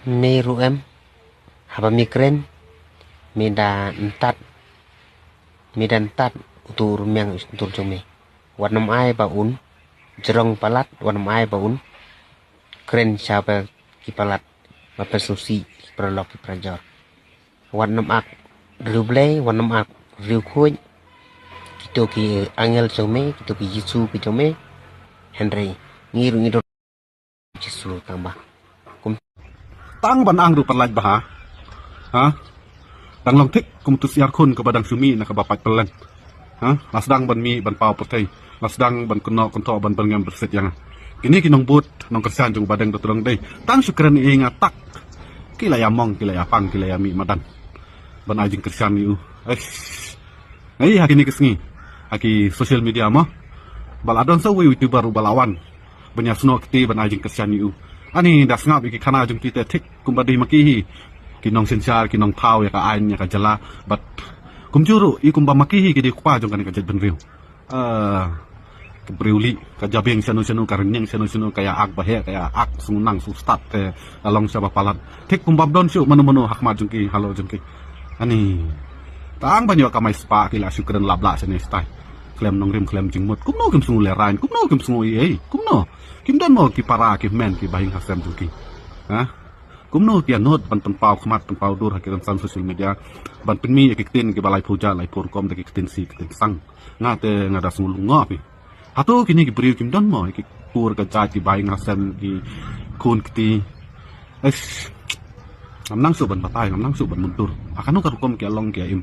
Meru em haba mikren meda entat utur miang utur jome warnam ai baun jerong palat warnam ai baun kren siapa kipalat bapak susi perlok kiprajor warnam ak ruble warnam ak riukuj kito ki angel jome kito ki Yesu ki jome Henry ngiru Yesu tambah tang ban ang ru perlaj baha ha dang long tik kum tu siar kun ke badang sumi na ke bapak pelan ha lasdang ban mi ban pau potai lasdang ban kuno konto ban ngam berset yang kini kinong but nong kersan jung badang do turang dei tang syukran inga tak kila ya mong kila ya pang kila ya mi madan ban ajing kersan yu ai hakini kesngi haki social media mah baladon so we youtuber balawan banyasno kiti ban ajing kersan yu ani das ngap iki kana jung kita tik kumbadi makihi kinong sensar kinong tau ya ka ain ya ka jala bat kumjuru i kumba makihi kidi kupa jung kan ka jet benriu kebriuli ka jabeng sanu ka renyeng sanu kaya ak bahe kaya ak sunang sustat ke along sa palat tik kumbab don syu manu hak ma jung ki halo jung ki ani tang banyo ka mai spa kila syukran labla sene stai klem nong rim klem jing mut kumno kim sungu le rain kumno kim sungu ei kumno kim don mo ki para ki men ki bahing hasem juki ha kumno ki anot ban pau khmat pau dur hakiran san social media ban penmi ki tin ki balai puja lai pur kom de ki tin si ki sang ngate ngada sulu ngopi hatu kini ki brio kim don mo ki pur ka cha ki bahing hasem ki kun ki es nang su ban batai nang su ban muntur akanu ka kom ki along ki im